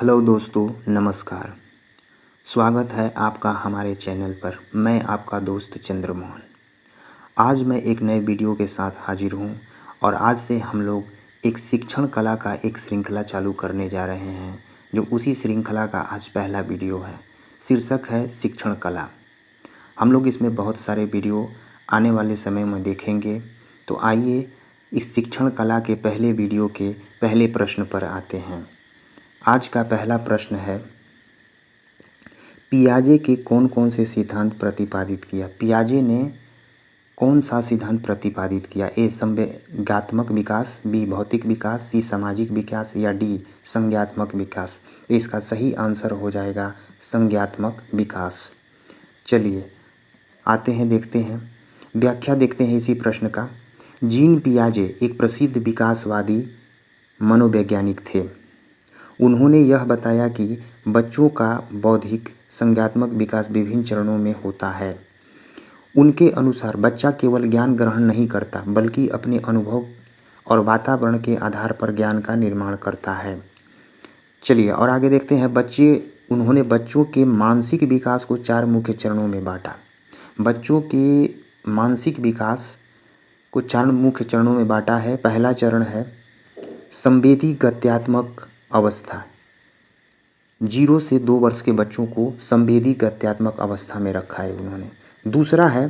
Hello दोस्तों, नमस्कार। स्वागत है आपका हमारे चैनल पर। मैं आपका दोस्त चंद्रमोहन। आज मैं एक नए वीडियो के साथ हाजिर हूँ और आज से हम लोग एक शिक्षण कला का एक श्रृंखला चालू करने जा रहे हैं, जो उसी श्रृंखला का आज पहला वीडियो है। शीर्षक है शिक्षण कला। हम लोग इसमें बहुत सारे वीडियो आने वाले समय में देखेंगे। तो आइए इस शिक्षण कला के पहले वीडियो के पहले प्रश्न पर आते हैं। आज का पहला प्रश्न है, पियाजे के कौन कौन से सिद्धांत प्रतिपादित किया। पियाजे ने कौन सा सिद्धांत प्रतिपादित किया। ए संवेगात्मक विकास, बी भौतिक विकास, सी सामाजिक विकास या डी संज्ञात्मक विकास। इसका सही आंसर हो जाएगा संज्ञात्मक विकास। चलिए आते हैं, देखते हैं व्याख्या, देखते हैं इसी प्रश्न का। जीन पियाजे एक प्रसिद्ध विकासवादी मनोवैज्ञानिक थे। उन्होंने यह बताया कि बच्चों का बौद्धिक संज्ञात्मक विकास विभिन्न चरणों में होता है। उनके अनुसार बच्चा केवल ज्ञान ग्रहण नहीं करता, बल्कि अपने अनुभव और वातावरण के आधार पर ज्ञान का निर्माण करता है। चलिए और आगे देखते हैं। उन्होंने बच्चों के मानसिक विकास को 4 मुख्य चरणों में बांटा। बच्चों के मानसिक विकास को 4 मुख्य चरणों में बांटा है। पहला चरण है संवेदी गत्यात्मक अवस्था। 0 से 2 वर्ष के बच्चों को संवेदी गत्यात्मक अवस्था में रखा है उन्होंने। दूसरा है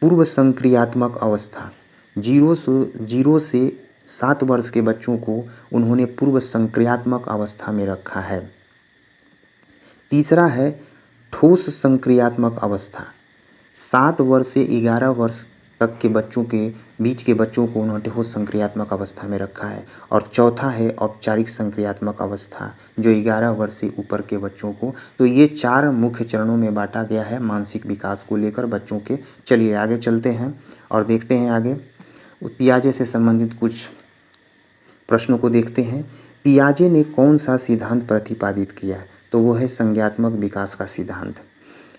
पूर्व संक्रियात्मक अवस्था। 0 से 7 वर्ष के बच्चों को उन्होंने पूर्व संक्रियात्मक अवस्था में रखा है। तीसरा है ठोस संक्रियात्मक अवस्था। 7 वर्ष से 11 वर्ष तक के बच्चों के बीच के बच्चों को उन्होंने ठोस संक्रियात्मक अवस्था में रखा है। और चौथा है औपचारिक संक्रियात्मक अवस्था, जो 11 वर्ष से ऊपर के बच्चों को। तो ये 4 मुख्य चरणों में बांटा गया है मानसिक विकास को लेकर बच्चों के। चलिए आगे चलते हैं और देखते हैं आगे पियाजे से संबंधित कुछ प्रश्नों को देखते हैं। पियाजे ने कौन सा सिद्धांत प्रतिपादित किया, तो वो है संज्ञात्मक विकास का सिद्धांत।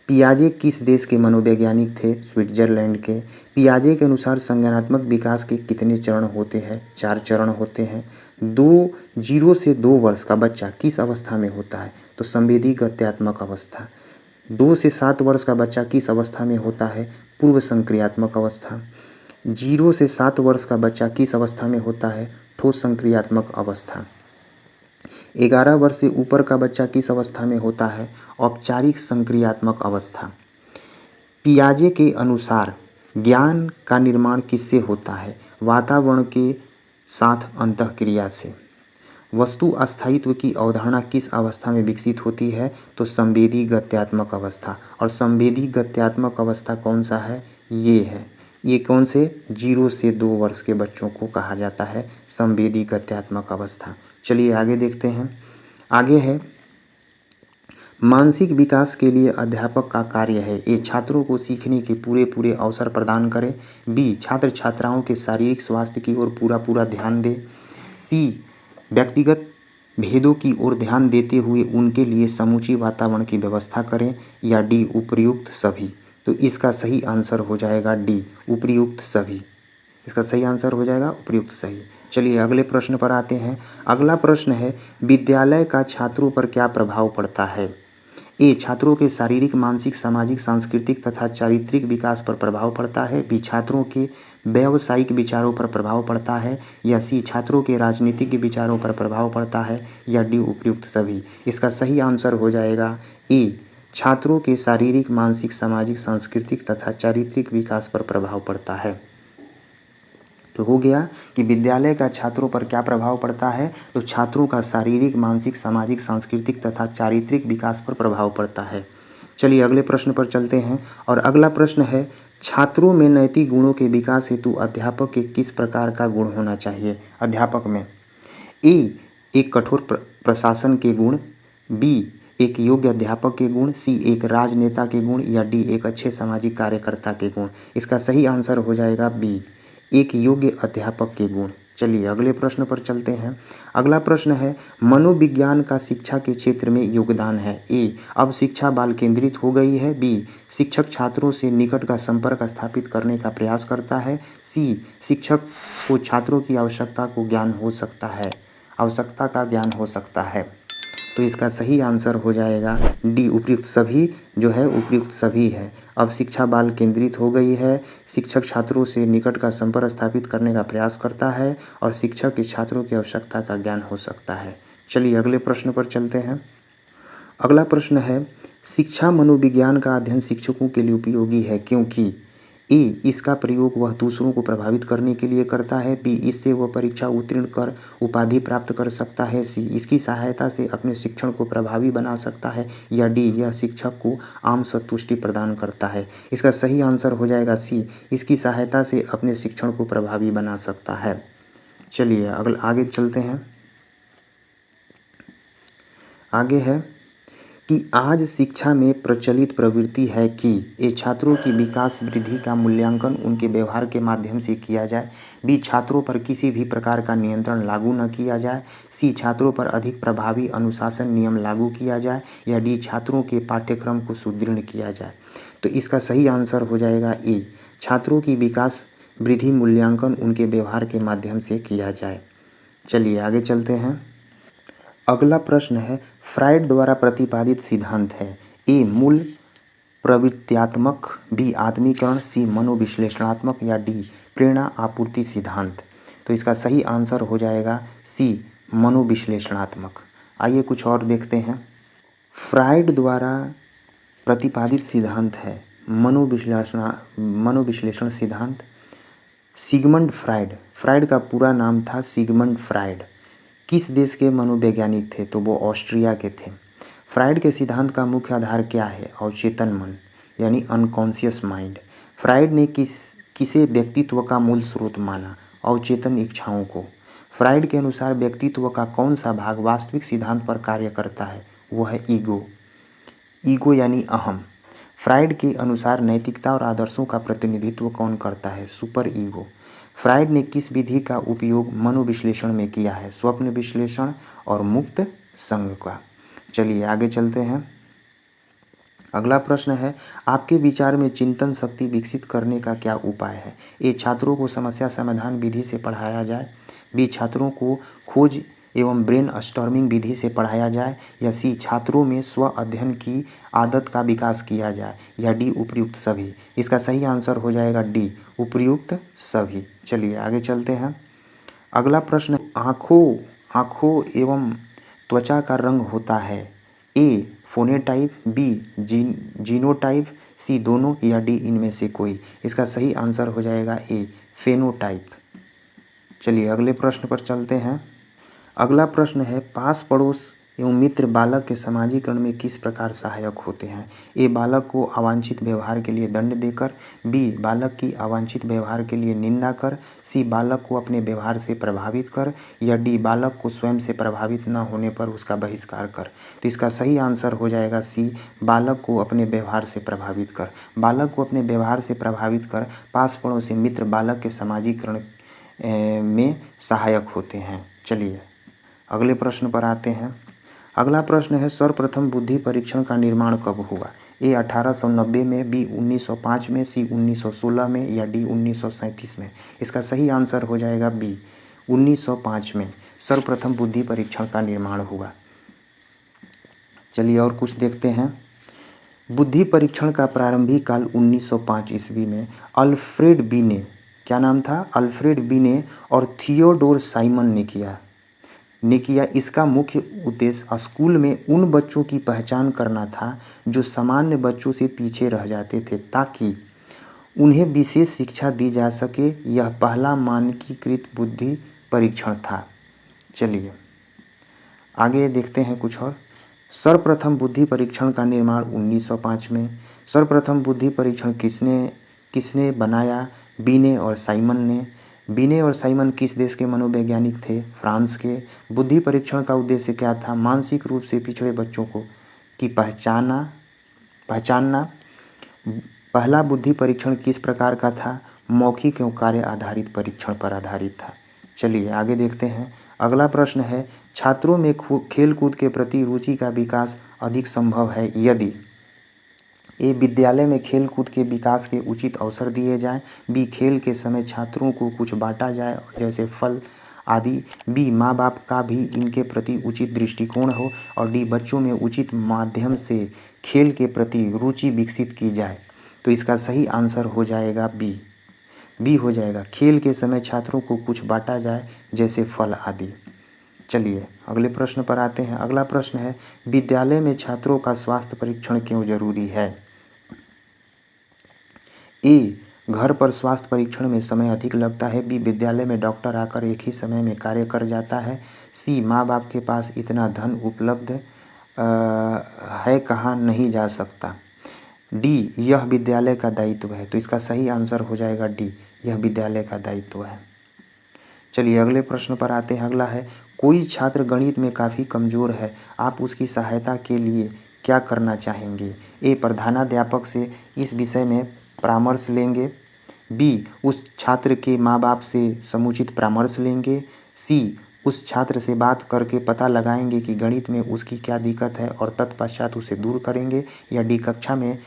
पियाजे किस देश के मनोवैज्ञानिक थे, स्विट्जरलैंड के। पियाजे के अनुसार संज्ञानात्मक विकास के कितने चरण होते हैं, 4 चरण होते हैं। 0 से 2 वर्ष का बच्चा किस अवस्था में होता है, तो संवेदी गत्यात्मक अवस्था। 2 से 7 वर्ष का बच्चा किस अवस्था में होता है, पूर्व संक्रियात्मक अवस्था। 0 से 7 वर्ष का बच्चा किस अवस्था में होता है, ठोस संक्रियात्मक अवस्था। 11 वर्ष से ऊपर का बच्चा किस अवस्था में होता है, औपचारिक संक्रियात्मक अवस्था। पियाजे के अनुसार ज्ञान का निर्माण किससे होता है, वातावरण के साथ अंतःक्रिया से। वस्तु अस्थायित्व की अवधारणा किस अवस्था में विकसित होती है, तो संवेदी गत्यात्मक अवस्था। और संवेदी गत्यात्मक अवस्था कौन सा है, ये है। ये कौन से 0 से 2 वर्ष के बच्चों को कहा जाता है संवेदी गत्यात्मक अवस्था। चलिए आगे देखते हैं। आगे है मानसिक विकास के लिए अध्यापक का कार्य है। ए छात्रों को सीखने के पूरे अवसर प्रदान करें। बी छात्र छात्राओं के शारीरिक स्वास्थ्य की ओर पूरा ध्यान दे। सी व्यक्तिगत भेदों की ओर ध्यान देते हुए उनके लिए समूची वातावरण की व्यवस्था करें। या डी उपर्युक्त सभी। तो इसका सही आंसर हो जाएगा डी उपर्युक्त सभी। इसका सही आंसर हो जाएगा उपर्युक्त सही। चलिए अगले प्रश्न पर आते हैं। अगला प्रश्न है विद्यालय का छात्रों पर क्या प्रभाव पड़ता है। ए छात्रों के शारीरिक, मानसिक, सामाजिक, सांस्कृतिक तथा चारित्रिक विकास पर प्रभाव पड़ता है। बी छात्रों के व्यावसायिक विचारों पर प्रभाव पड़ता है। या सी छात्रों के राजनीतिक विचारों पर प्रभाव पड़ता है। या डी उपर्युक्त सभी। इसका सही आंसर हो जाएगा ए छात्रों के शारीरिक, मानसिक, सामाजिक, सांस्कृतिक तथा चारित्रिक विकास पर प्रभाव पड़ता है। तो हो गया कि विद्यालय का छात्रों पर क्या प्रभाव पड़ता है, तो छात्रों का शारीरिक, मानसिक, सामाजिक, सांस्कृतिक तथा चारित्रिक विकास पर प्रभाव पड़ता है। चलिए अगले प्रश्न पर चलते हैं और अगला प्रश्न है छात्रों में नैतिक गुणों के विकास हेतु अध्यापक के किस प्रकार का गुण होना चाहिए। अध्यापक में ए एक कठोर प्रशासन के गुण, बी एक योग्य अध्यापक के गुण, सी एक राजनेता के गुण, या डी एक अच्छे सामाजिक कार्यकर्ता के गुण। इसका सही आंसर हो जाएगा बी एक योग्य अध्यापक के गुण। चलिए अगले प्रश्न पर चलते हैं। अगला प्रश्न है मनोविज्ञान का शिक्षा के क्षेत्र में योगदान है। ए अब शिक्षा बाल केंद्रित हो गई है। बी शिक्षक छात्रों से निकट का संपर्क स्थापित करने का प्रयास करता है। सी शिक्षक को छात्रों की आवश्यकता का ज्ञान हो सकता है। तो इसका सही आंसर हो जाएगा डी, उपयुक्त सभी जो है उपयुक्त सभी है। अब शिक्षा बाल केंद्रित हो गई है। शिक्षक छात्रों से निकट का संपर्क स्थापित करने का प्रयास करता है और शिक्षक के छात्रों की आवश्यकता का ज्ञान हो सकता है। चलिए अगले प्रश्न पर चलते हैं। अगला प्रश्न है, शिक्षा मनोविज्ञान का अध्ययन शिक्षकों के लिए उपयोगी है क्योंकि ए, इसका प्रयोग वह दूसरों को प्रभावित करने के लिए करता है। बी, इससे वह परीक्षा उत्तीर्ण कर उपाधि प्राप्त कर सकता है। सी, इसकी सहायता से अपने शिक्षण को प्रभावी बना सकता है। या डी, यह शिक्षक को आम संतुष्टि प्रदान करता है। इसका सही आंसर हो जाएगा सी, इसकी सहायता से अपने शिक्षण को प्रभावी बना सकता है। चलिए आगे चलते हैं। आगे है कि आज शिक्षा में प्रचलित प्रवृत्ति है कि ए, छात्रों की विकास वृद्धि का मूल्यांकन उनके व्यवहार के माध्यम से किया जाए। बी, छात्रों पर किसी भी प्रकार का नियंत्रण लागू न किया जाए। सी, छात्रों पर अधिक प्रभावी अनुशासन नियम लागू किया जाए। या डी, छात्रों के पाठ्यक्रम को सुदृढ़ किया जाए। तो इसका सही आंसर हो जाएगा ए, छात्रों की विकास वृद्धि मूल्यांकन उनके व्यवहार के माध्यम से किया जाए। चलिए आगे चलते हैं। अगला प्रश्न है, फ्राइड द्वारा प्रतिपादित सिद्धांत है। ए, मूल प्रवृत्त्यात्मक। बी, आत्मीकरण। सी, मनोविश्लेषणात्मक। या डी, प्रेरणा आपूर्ति सिद्धांत। तो इसका सही आंसर हो जाएगा सी, मनोविश्लेषणात्मक। आइए कुछ और देखते हैं। फ्राइड द्वारा प्रतिपादित सिद्धांत है मनोविश्लेषण सिद्धांत। सिगमंड फ्राइड, फ्राइड का पूरा नाम था सिगमंड फ्राइड, किस देश के मनोवैज्ञानिक थे? तो वो ऑस्ट्रिया के थे। फ्राइड के सिद्धांत का मुख्य आधार क्या है? अवचेतन मन यानी अनकॉन्शियस माइंड। फ्राइड ने किसे व्यक्तित्व का मूल स्रोत माना? अवचेतन इच्छाओं को। फ्राइड के अनुसार व्यक्तित्व का कौन सा भाग वास्तविक सिद्धांत पर कार्य करता है? वो है ईगो। ईगो यानी अहम। फ्राइड के अनुसार नैतिकता और आदर्शों का प्रतिनिधित्व कौन करता है? Super ego. फ्राइड ने किस विधि का उपयोग मनोविश्लेषण में किया है? स्वप्न विश्लेषण और मुक्त संघ का। चलिए आगे चलते हैं। अगला प्रश्न है, आपके विचार में चिंतन शक्ति विकसित करने का क्या उपाय है? ए, छात्रों को समस्या समाधान विधि से पढ़ाया जाए। बी, छात्रों को खोज एवं ब्रेन स्टॉर्मिंग विधि से पढ़ाया जाए। या सी, छात्रों में स्व अध्ययन की आदत का विकास किया जाए। या डी, उपयुक्त सभी। इसका सही आंसर हो जाएगा डी, उपयुक्त सभी। चलिए आगे चलते हैं। अगला प्रश्न, आँखों एवं त्वचा का रंग होता है। ए, फोनेटाइप। B, genotype. सी, दोनों। या डी, इनमें से कोई। इसका सही आंसर हो जाएगा ए, फेनोटाइप। चलिए अगले प्रश्न पर चलते हैं। अगला प्रश्न है, पास पड़ोस एवं मित्र बालक के समाजीकरण में किस प्रकार सहायक होते हैं? ए, बालक को अवांछित व्यवहार के लिए दंड देकर। बी, बालक की अवांछित व्यवहार के लिए निंदा कर। सी, बालक को अपने व्यवहार से प्रभावित कर। या डी, बालक को स्वयं से प्रभावित न होने पर उसका बहिष्कार कर। तो इसका सही आंसर हो जाएगा सी, बालक को अपने व्यवहार से प्रभावित कर। बालक को अपने व्यवहार से प्रभावित कर पास पड़ोसी मित्र बालक के समाजीकरण में सहायक होते हैं। चलिए अगले प्रश्न पर आते हैं। अगला प्रश्न है, सर्वप्रथम बुद्धि परीक्षण का निर्माण कब हुआ? ए, 1890 में। बी, 1905 में। सी, 1916 में। या डी, 1937 में। इसका सही आंसर हो जाएगा बी, 1905 में सर्वप्रथम बुद्धि परीक्षण का निर्माण हुआ। चलिए और कुछ देखते हैं। बुद्धि परीक्षण का प्रारंभिक काल 1905 ईस्वी में अल्फ्रेड बी ने, क्या नाम था? अल्फ्रेड बी ने और थियोडोर साइमन ने किया। इसका मुख्य उद्देश्य स्कूल में उन बच्चों की पहचान करना था जो सामान्य बच्चों से पीछे रह जाते थे ताकि उन्हें विशेष शिक्षा दी जा सके। यह पहला मानकीकृत बुद्धि परीक्षण था। चलिए आगे देखते हैं कुछ और। सर्वप्रथम बुद्धि परीक्षण का निर्माण 1905 में। सर्वप्रथम बुद्धि परीक्षण किसने बनाया? बीने और साइमन ने। बीने और साइमन किस देश के मनोवैज्ञानिक थे? फ्रांस के। बुद्धि परीक्षण का उद्देश्य क्या था? मानसिक रूप से पिछड़े बच्चों की पहचानना। पहला बुद्धि परीक्षण किस प्रकार का था? मौखिक एवं कार्य आधारित परीक्षण पर आधारित था। चलिए आगे देखते हैं। अगला प्रश्न है, छात्रों में खेल कूद के प्रति रुचि का विकास अधिक संभव है यदि ए, विद्यालय में खेल कूद के विकास के उचित अवसर दिए जाएं। बी, खेल के समय छात्रों को कुछ बांटा जाए जैसे फल आदि। बी माँ बाप का भी इनके प्रति उचित दृष्टिकोण हो। और डी बच्चों में उचित माध्यम से खेल के प्रति रुचि विकसित की जाए। तो इसका सही आंसर हो जाएगा बी हो जाएगा। खेल के समय छात्रों को कुछ बांटा जाए, जैसे फल आदि। चलिए अगले प्रश्न पर आते हैं। अगला प्रश्न है, विद्यालय में छात्रों का स्वास्थ्य परीक्षण क्यों जरूरी है? ए घर पर स्वास्थ्य परीक्षण में समय अधिक लगता है। बी विद्यालय में डॉक्टर आकर एक ही समय में कार्य कर जाता है। सी माँ बाप के पास इतना धन उपलब्ध है कहाँ नहीं जा सकता। डी यह विद्यालय का दायित्व है। तो इसका सही आंसर हो जाएगा डी, यह विद्यालय का दायित्व है। चलिए अगले प्रश्न पर आते हैं। अगला है, कोई छात्र गणित में काफ़ी कमज़ोर है, आप उसकी सहायता के लिए क्या करना चाहेंगे? ए प्रधानाध्यापक से इस विषय में परामर्श लेंगे। बी उस छात्र के माँ बाप से समुचित परामर्श लेंगे। सी उस छात्र से बात करके पता लगाएंगे कि गणित में उसकी क्या दिक्कत है और तत्पश्चात उसे दूर करेंगे। या डी कक्षा में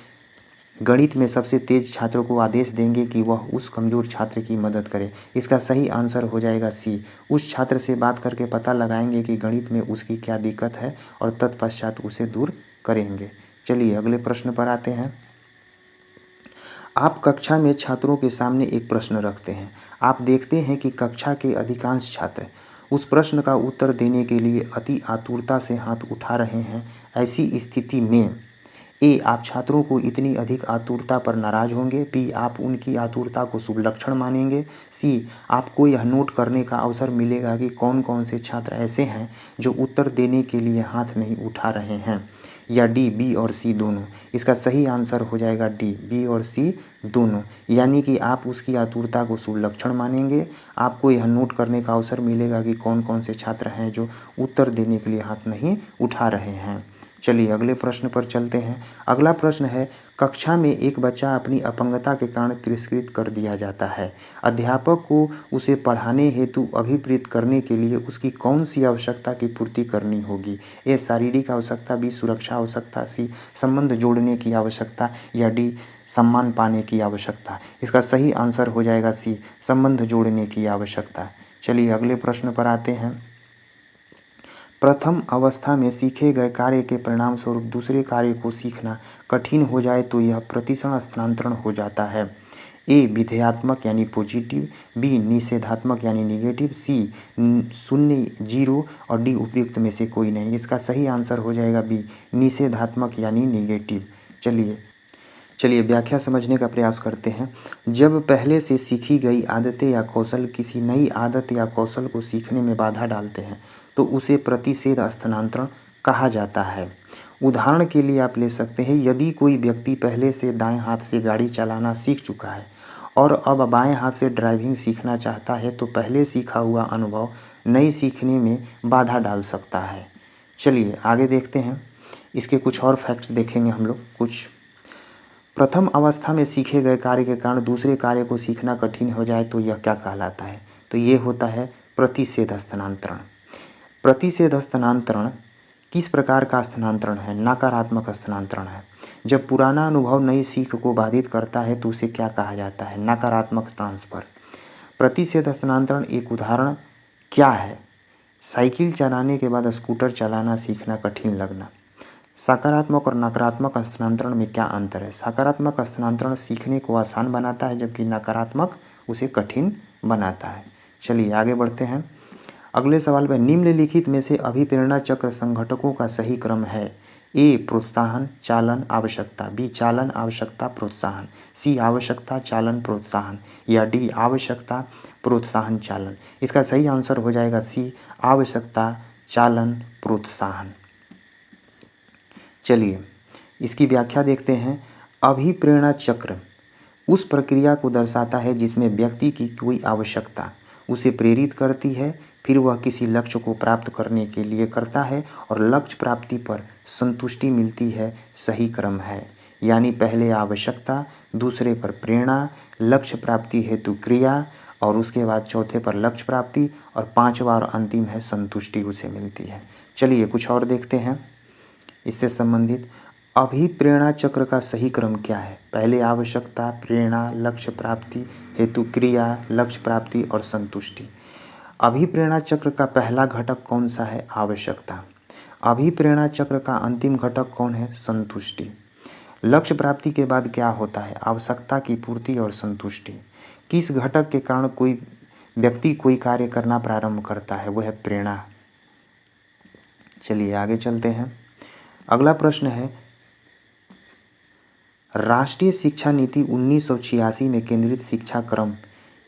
गणित में सबसे तेज छात्र को आदेश देंगे कि वह उस कमज़ोर छात्र की मदद करे। इसका सही आंसर हो जाएगा सी, उस छात्र से बात करके पता लगाएंगे कि गणित में उसकी क्या दिक्कत है और तत्पश्चात उसे दूर करेंगे। चलिए अगले प्रश्न पर आते हैं। आप कक्षा में छात्रों के सामने एक प्रश्न रखते हैं। आप देखते हैं कि कक्षा के अधिकांश छात्र उस प्रश्न का उत्तर देने के लिए अति आतुरता से हाथ उठा रहे हैं। ऐसी स्थिति में ए आप छात्रों को इतनी अधिक आतुरता पर नाराज होंगे। बी आप उनकी आतुरता को शुभ लक्षण मानेंगे। सी आपको यह नोट करने का अवसर मिलेगा कि कौन कौन से छात्र ऐसे हैं जो उत्तर देने के लिए हाथ नहीं उठा रहे हैं। या डी बी और सी दोनों। इसका सही आंसर हो जाएगा डी, बी और सी दोनों। यानी कि आप उसकी आतुरता को शुभ लक्षण मानेंगे, आपको यह नोट करने का अवसर मिलेगा कि कौन कौन से छात्र हैं जो उत्तर देने के लिए हाथ नहीं उठा रहे हैं। चलिए अगले प्रश्न पर चलते हैं। अगला प्रश्न है, कक्षा में एक बच्चा अपनी अपंगता के कारण तिरस्कृत कर दिया जाता है। अध्यापक को उसे पढ़ाने हेतु अभिप्रेरित करने के लिए उसकी कौन सी आवश्यकता की पूर्ति करनी होगी? ए शारीरिक आवश्यकता, बी सुरक्षा आवश्यकता, सी संबंध जोड़ने की आवश्यकता, या डी सम्मान पाने की आवश्यकता। इसका सही आंसर हो जाएगा सी, संबंध जोड़ने की आवश्यकता। चलिए अगले प्रश्न पर आते हैं। प्रथम अवस्था में सीखे गए कार्य के परिणाम स्वरूप दूसरे कार्य को सीखना कठिन हो जाए तो यह प्रतिसरण स्थानांतरण हो जाता है। ए विधेयात्मक यानी पॉजिटिव, बी निषेधात्मक यानी निगेटिव, सी शून्य जीरो, और डी उपयुक्त में से कोई नहीं। इसका सही आंसर हो जाएगा बी निषेधात्मक यानी निगेटिव। चलिए व्याख्या समझने का प्रयास करते हैं। जब पहले से सीखी गई आदतें या कौशल किसी नई आदत या कौशल को सीखने में बाधा डालते हैं तो उसे प्रतिषेध स्थानांतरण कहा जाता है। उदाहरण के लिए आप ले सकते हैं, यदि कोई व्यक्ति पहले से दाएं हाथ से गाड़ी चलाना सीख चुका है और अब बाएं हाथ से ड्राइविंग सीखना चाहता है तो पहले सीखा हुआ अनुभव नई सीखने में बाधा डाल सकता है। चलिए आगे देखते हैं, इसके कुछ और फैक्ट्स देखेंगे हम लोग। कुछ प्रथम अवस्था में सीखे गए कार्य के कारण दूसरे कार्य को सीखना कठिन हो जाए तो यह क्या कहलाता है? तो ये होता है प्रतिषेध स्थानांतरण। प्रतिषेध स्थानांतरण किस प्रकार का स्थानांतरण है? नकारात्मक स्थानांतरण है। जब पुराना अनुभव नई सीख को बाधित करता है तो उसे क्या कहा जाता है? नकारात्मक ट्रांसफर। प्रतिषेध स्थानांतरण एक उदाहरण क्या है? साइकिल चलाने के बाद स्कूटर चलाना सीखना कठिन लगना। सकारात्मक और नकारात्मक स्थानांतरण में क्या अंतर है? सकारात्मक स्थानांतरण सीखने को आसान बनाता है जबकि नकारात्मक उसे कठिन बनाता है। चलिए आगे बढ़ते हैं। अगले सवाल में निम्नलिखित में से अभिप्रेरणा चक्र संघटकों का सही क्रम है। ए प्रोत्साहन चालन आवश्यकता, बी चालन आवश्यकता प्रोत्साहन, सी आवश्यकता चालन प्रोत्साहन, या डी आवश्यकता प्रोत्साहन चालन। इसका सही आंसर हो जाएगा सी आवश्यकता चालन प्रोत्साहन। चलिए इसकी व्याख्या देखते हैं। अभिप्रेरणा चक्र उस प्रक्रिया को दर्शाता है जिसमें व्यक्ति की कोई आवश्यकता उसे प्रेरित करती है, फिर वह किसी लक्ष्य को प्राप्त करने के लिए करता है और लक्ष्य प्राप्ति पर संतुष्टि मिलती है। सही क्रम है, यानी पहले आवश्यकता, दूसरे पर प्रेरणा, लक्ष्य प्राप्ति हेतु क्रिया, और उसके बाद चौथे पर लक्ष्य प्राप्ति, और पांचवा और अंतिम है संतुष्टि उसे मिलती है। चलिए कुछ और देखते हैं इससे संबंधित। अभिप्रेरणा चक्र का सही क्रम क्या है? पहले आवश्यकता, प्रेरणा, लक्ष्य प्राप्ति हेतु क्रिया, लक्ष्य प्राप्ति और संतुष्टि। अभिप्रेरणा चक्र का पहला घटक कौन सा है? आवश्यकता। अभिप्रेरणा चक्र का अंतिम घटक कौन है? संतुष्टि। लक्ष्य प्राप्ति के बाद क्या होता है? आवश्यकता की पूर्ति और संतुष्टि। किस घटक के कारण कोई व्यक्ति कोई कार्य करना प्रारंभ करता है? वह है प्रेरणा। चलिए आगे चलते हैं। अगला प्रश्न है, राष्ट्रीय शिक्षा नीति 1986 में केंद्रित शिक्षा क्रम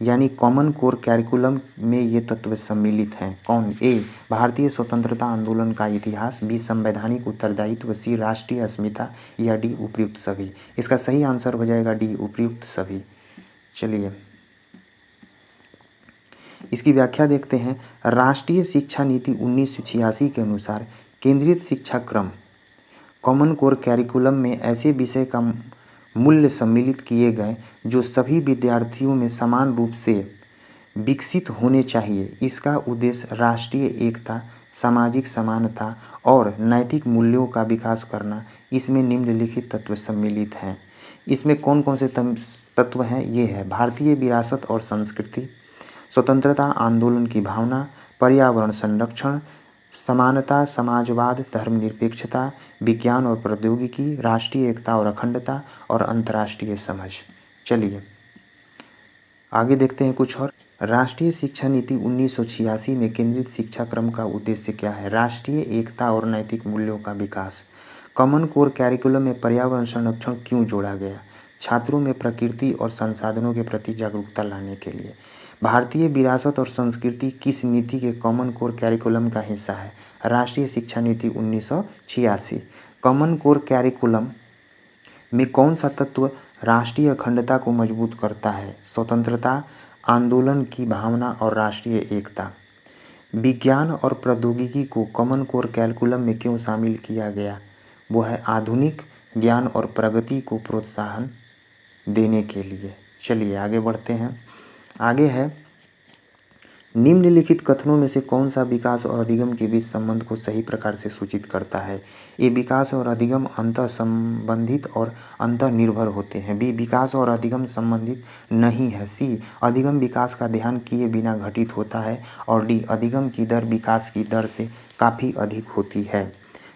यानी कॉमन कोर कैरिकुलम में ये तत्व सम्मिलित हैं। कौन? ए भारतीय स्वतंत्रता आंदोलन का इतिहास, बी संवैधानिक उत्तरदायित्व, सी राष्ट्रीय अस्मिता, या डी उपयुक्त सभी। इसका सही आंसर हो जाएगा डी उपयुक्त सभी। चलिए इसकी व्याख्या देखते हैं। राष्ट्रीय शिक्षा नीति 1986 के अनुसार केंद्रित शिक्षा क्रम कॉमन कोर कैरिकुलम में ऐसे विषय का मूल्य सम्मिलित किए गए जो सभी विद्यार्थियों में समान रूप से विकसित होने चाहिए। इसका उद्देश्य राष्ट्रीय एकता, सामाजिक समानता और नैतिक मूल्यों का विकास करना। इसमें निम्नलिखित तत्व सम्मिलित हैं। इसमें कौन कौन से तत्व हैं? ये है भारतीय विरासत और संस्कृति, स्वतंत्रता आंदोलन की भावना, पर्यावरण संरक्षण, समानता, समाजवाद, धर्मनिरपेक्षता, विज्ञान और प्रौद्योगिकी, राष्ट्रीय एकता और अखंडता और अंतर्राष्ट्रीय समझ। चलिए आगे देखते हैं कुछ और। राष्ट्रीय शिक्षा नीति 1986 में केंद्रित शिक्षा क्रम का उद्देश्य क्या है? राष्ट्रीय एकता और नैतिक मूल्यों का विकास। कॉमन कोर कैरिकुलम में पर्यावरण संरक्षण क्यों जोड़ा गया? छात्रों में प्रकृति और संसाधनों के प्रति जागरूकता लाने के लिए। भारतीय विरासत और संस्कृति किस नीति के कॉमन कोर कैरिकुलम का हिस्सा है? राष्ट्रीय शिक्षा नीति 1986। कॉमन कोर कैरिकुलम में कौन सा तत्व राष्ट्रीय अखंडता को मजबूत करता है? स्वतंत्रता आंदोलन की भावना और राष्ट्रीय एकता। विज्ञान और प्रौद्योगिकी को कॉमन कोर कैरिकुलम में क्यों शामिल किया गया? वो है आधुनिक ज्ञान और प्रगति को प्रोत्साहन देने के लिए। चलिए आगे बढ़ते हैं। आगे है, निम्नलिखित कथनों में से कौन सा विकास और अधिगम के बीच संबंध को सही प्रकार से सूचित करता है? ए विकास और अधिगम अंतः संबंधित और अंतः निर्भर होते हैं। बी विकास और अधिगम संबंधित नहीं है। सी अधिगम विकास का ध्यान किए बिना घटित होता है। और डी अधिगम की दर विकास की दर से काफ़ी अधिक होती है।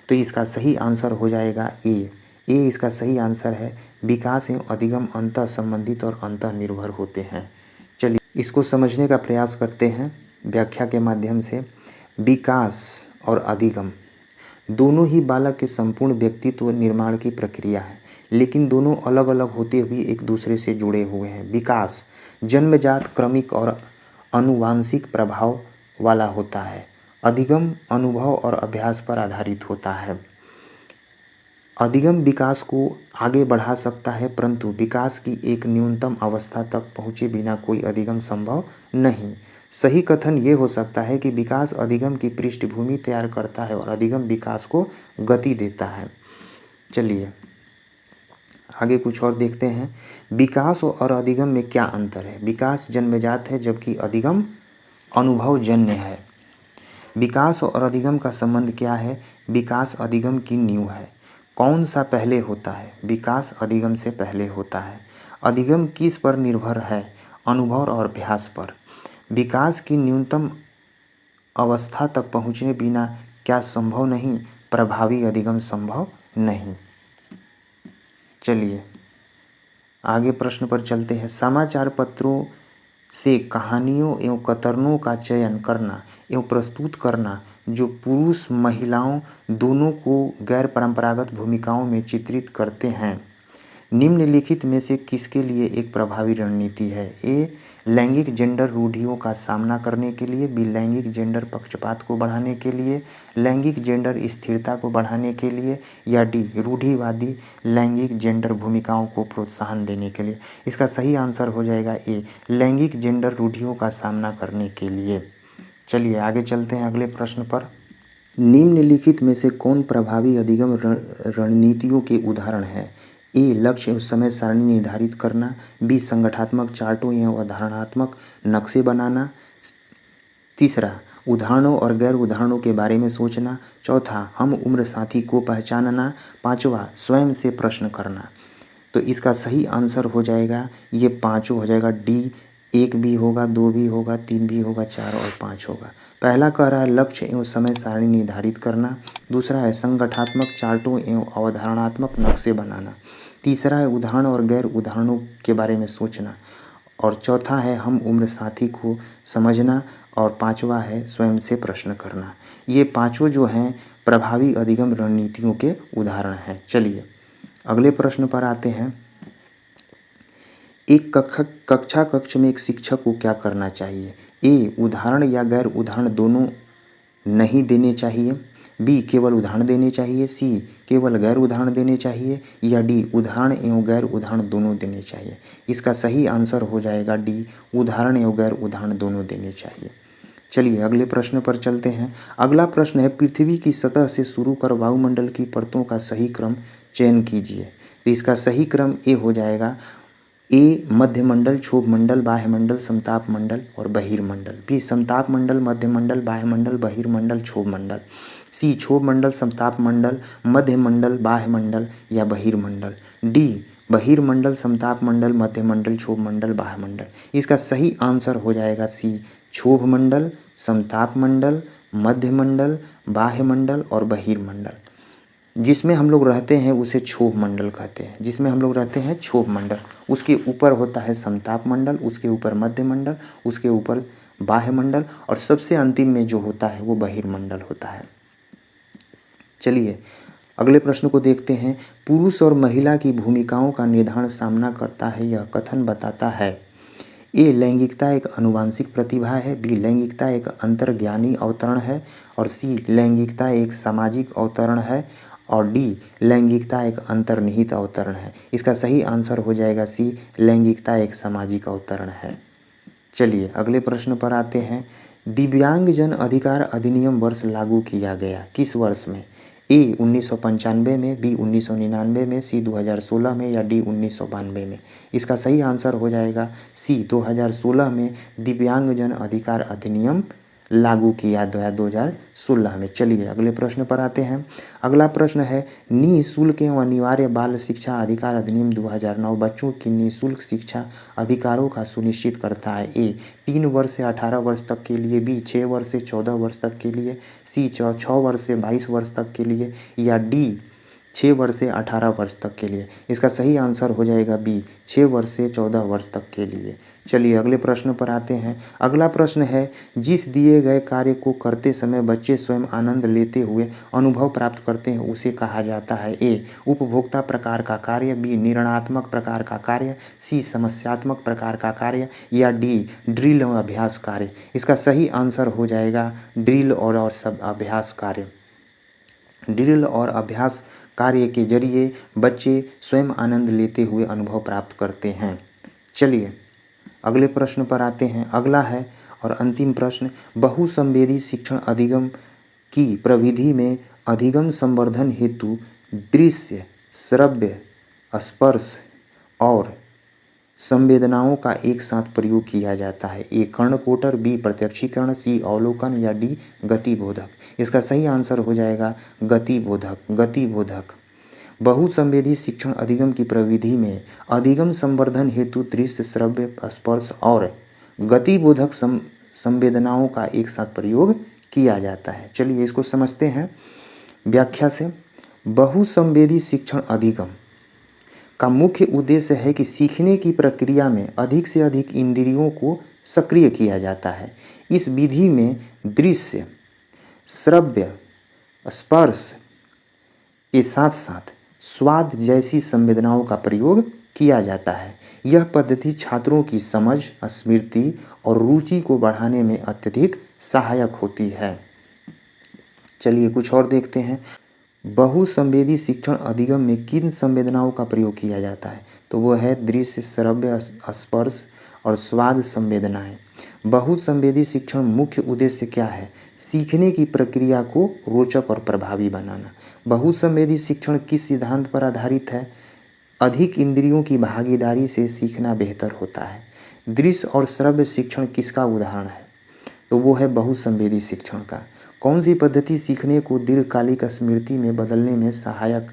तो इसका सही आंसर हो जाएगा ए। इसका सही आंसर है। विकास एवं अधिगम अंतः संबंधित और अंतः निर्भर होते हैं। चलिए इसको समझने का प्रयास करते हैं व्याख्या के माध्यम से। विकास और अधिगम दोनों ही बालक के संपूर्ण व्यक्तित्व निर्माण की प्रक्रिया है, लेकिन दोनों अलग अलग होते हुए एक दूसरे से जुड़े हुए हैं। विकास जन्मजात, क्रमिक और आनुवांशिक प्रभाव वाला होता है। अधिगम अनुभव और अभ्यास पर आधारित होता है। अधिगम विकास को आगे बढ़ा सकता है, परंतु विकास की एक न्यूनतम अवस्था तक पहुँचे बिना कोई अधिगम संभव नहीं। सही कथन ये हो सकता है कि विकास अधिगम की पृष्ठभूमि तैयार करता है और अधिगम विकास को गति देता है। चलिए आगे कुछ और देखते हैं। विकास और अधिगम में क्या अंतर है? विकास जन्मजात है जबकि अधिगम अनुभवजन्य है। विकास और अधिगम का संबंध क्या है? विकास अधिगम की नींव है। कौन सा पहले होता है? विकास अधिगम से पहले होता है। अधिगम किस पर निर्भर है? अनुभव और अभ्यास पर। विकास की न्यूनतम अवस्था तक पहुँचने बिना क्या संभव नहीं? प्रभावी अधिगम संभव नहीं। चलिए आगे प्रश्न पर चलते हैं। समाचार पत्रों से कहानियों एवं कतरनों का चयन करना एवं प्रस्तुत करना जो पुरुष महिलाओं दोनों को गैर परंपरागत भूमिकाओं में चित्रित करते हैं, निम्नलिखित में से किसके लिए एक प्रभावी रणनीति है? ए लैंगिक जेंडर रूढ़ियों का सामना करने के लिए, बी लैंगिक जेंडर पक्षपात को बढ़ाने के लिए, लैंगिक जेंडर स्थिरता को बढ़ाने के लिए, या डी रूढ़िवादी लैंगिक जेंडर भूमिकाओं को प्रोत्साहन देने के लिए। इसका सही आंसर हो जाएगा ए लैंगिक जेंडर रूढ़ियों का सामना करने के लिए। चलिए आगे चलते हैं अगले प्रश्न पर। निम्नलिखित में से कौन प्रभावी अधिगम रणनीतियों के उदाहरण हैं? ए लक्ष्य एवं समय सारणी निर्धारित करना, बी संगठनात्मक चार्टों एवं अवधारणात्मक नक्शे बनाना, तीसरा उदाहरणों और गैर उदाहरणों के बारे में सोचना, चौथा हम उम्र साथी को पहचानना, पांचवा स्वयं से प्रश्न करना। तो इसका सही आंसर हो जाएगा ये पांचों हो जाएगा डी 1 भी होगा, 2 भी होगा, 3 भी होगा, 4 और 5 होगा। पहला कह रहा है लक्ष्य एवं समय सारणी निर्धारित करना। दूसरा है संगठनात्मक चार्टों एवं अवधारणात्मक नक्शे बनाना। तीसरा है उदाहरण और गैर उदाहरणों के बारे में सोचना। और चौथा है हम उम्र साथी को समझना। और पांचवा है स्वयं से प्रश्न करना। ये पांचों जो हैं प्रभावी अधिगम रणनीतियों के उदाहरण हैं। चलिए अगले प्रश्न पर आते हैं। एक कक्षा कक्ष में एक शिक्षक को क्या करना चाहिए? ए उदाहरण या गैर उदाहरण दोनों नहीं देने चाहिए। बी केवल उदाहरण देने चाहिए। सी केवल गैर उदाहरण देने चाहिए। या डी उदाहरण एवं गैर उदाहरण दोनों देने चाहिए। इसका सही आंसर हो जाएगा डी उदाहरण एवं गैर उदाहरण दोनों देने चाहिए। चलिए अगले प्रश्न पर चलते हैं। अगला प्रश्न है पृथ्वी की सतह से शुरू कर वायुमंडल की परतों का सही क्रम चयन कीजिए। तो इसका सही क्रम ए हो जाएगा। ए मध्यमंडल, क्षोभमंडल, बाह्यमंडल, समताप मंडल और बहिर्मंडल। बी समताप मंडल, मध्यमंडल, बाह्यमंडल, बहिर्मंडल, क्षोभमंडल। सी क्षोभमंडल, समताप मंडल, मध्यमंडल, बाह्यमंडल या बहिर्मंडल। डी बहिर्मंडल, समताप मंडल, मध्यमंडल, क्षोभमंडल, बाह्यमंडल। इसका सही आंसर हो जाएगा सी क्षोभमंडल, समताप मंडल, मध्यमंडल, बाह्यमंडल और बहिर्मंडल। जिसमें हम लोग रहते हैं उसे क्षोभ मंडल कहते हैं। जिसमें हम लोग रहते हैं क्षोभ मंडल, उसके ऊपर होता है समताप मंडल, उसके ऊपर मध्य मंडल, उसके ऊपर बाह्य मंडल और सबसे अंतिम में जो होता है वो बहिर्मंडल होता है। चलिए अगले प्रश्न को देखते हैं। पुरुष और महिला की भूमिकाओं का निर्धारण सामना करता है, यह कथन बताता है। ए लैंगिकता एक आनुवांशिक प्रतिभा है। बी लैंगिकता एक अंतर्ज्ञानी अवतरण है। और सी लैंगिकता एक सामाजिक अवतरण है। और डी लैंगिकता एक अंतर्निहित अवतरण है। इसका सही आंसर हो जाएगा सी लैंगिकता एक सामाजिक अवतरण है। चलिए अगले प्रश्न पर आते हैं। दिव्यांगजन अधिकार अधिनियम वर्ष लागू किया गया, किस वर्ष में? ए 1995 में, बी 1999 में, सी 2016 में या डी 1992 में। इसका सही आंसर हो जाएगा सी 2016 में दिव्यांगजन अधिकार अधिनियम लागू किया गया 2016 में। चलिए अगले प्रश्न पर आते हैं। अगला प्रश्न है निःशुल्क एवं अनिवार्य बाल शिक्षा अधिकार अधिनियम 2009 बच्चों की निःशुल्क शिक्षा अधिकारों का सुनिश्चित करता है। ए 3 वर्ष से 18 वर्ष तक के लिए, बी 6 वर्ष से 14 वर्ष तक के लिए, सी 6 वर्ष से 22 वर्ष तक के लिए या डी 6 वर्ष से 18 वर्ष तक के लिए। इसका सही आंसर हो जाएगा बी 6 वर्ष से 14 वर्ष तक के लिए। चलिए अगले प्रश्न पर आते हैं। अगला प्रश्न है जिस दिए गए कार्य को करते समय बच्चे स्वयं आनंद लेते हुए अनुभव प्राप्त करते हैं उसे कहा जाता है। ए उपभोक्ता प्रकार का कार्य, बी निर्णयात्मक प्रकार का कार्य, सी समस्यात्मक प्रकार का कार्य या डी ड्रिल और अभ्यास कार्य। इसका सही आंसर हो जाएगा ड्रिल और सब अभ्यास कार्य। ड्रिल और अभ्यास कार्य के जरिए बच्चे स्वयं आनंद लेते हुए अनुभव प्राप्त करते हैं। चलिए अगले प्रश्न पर आते हैं। अगला है और अंतिम प्रश्न बहुसंवेदी शिक्षण अधिगम की प्रविधि में अधिगम संवर्धन हेतु दृश्य, श्रव्य, स्पर्श और संवेदनाओं का एक साथ प्रयोग किया जाता है। ए कर्णकोटर, बी प्रत्यक्षीकरण, सी अवलोकन या डी गतिबोधक। इसका सही आंसर हो जाएगा गतिबोधक। गतिबोधक बहुसंवेदी शिक्षण अधिगम की प्रविधि में अधिगम संवर्धन हेतु दृश्य, श्रव्य, स्पर्श और गतिबोधक संवेदनाओं का एक साथ प्रयोग किया जाता है। चलिए इसको समझते हैं व्याख्या से। बहुसंवेदी शिक्षण अधिगम का मुख्य उद्देश्य है कि सीखने की प्रक्रिया में अधिक से अधिक इंद्रियों को सक्रिय किया जाता है। इस विधि में दृश्य, श्रव्य, स्पर्श के साथ साथ स्वाद जैसी संवेदनाओं का प्रयोग किया जाता है। यह पद्धति छात्रों की समझ, स्मृति और रुचि को बढ़ाने में अत्यधिक सहायक होती है। चलिए कुछ और देखते हैं। बहुसंवेदी शिक्षण अधिगम में किन संवेदनाओं का प्रयोग किया जाता है? तो वो है दृश्य, श्रव्य, स्पर्श और स्वाद संवेदनाएं। बहुसंवेदी शिक्षण मुख्य उद्देश्य क्या है? सीखने की प्रक्रिया को रोचक और प्रभावी बनाना। बहुसंवेदी शिक्षण किस सिद्धांत पर आधारित है? अधिक इंद्रियों की भागीदारी से सीखना बेहतर होता है। दृश्य और श्रव्य शिक्षण किसका उदाहरण है? तो वो है बहुसंवेदी शिक्षण का। कौन सी पद्धति सीखने को दीर्घकालिक स्मृति में बदलने में सहायक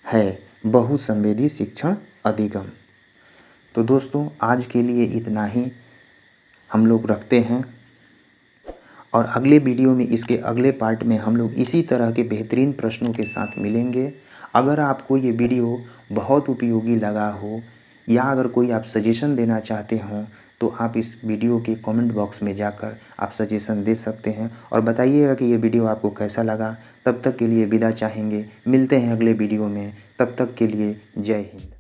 है? बहुसंवेदी शिक्षण अधिगम। तो दोस्तों आज के लिए इतना ही। हम लोग रखते हैं। और अगले वीडियो में, इसके अगले पार्ट में हम लोग इसी तरह के बेहतरीन प्रश्नों के साथ मिलेंगे। अगर आपको ये वीडियो बहुत उपयोगी लगा हो या अगर कोई आप सजेशन देना चाहते हों तो आप इस वीडियो के कमेंट बॉक्स में जाकर आप सजेशन दे सकते हैं और बताइएगा कि ये वीडियो आपको कैसा लगा। तब तक के लिए विदा चाहेंगे, मिलते हैं अगले वीडियो में। तब तक के लिए जय हिंद।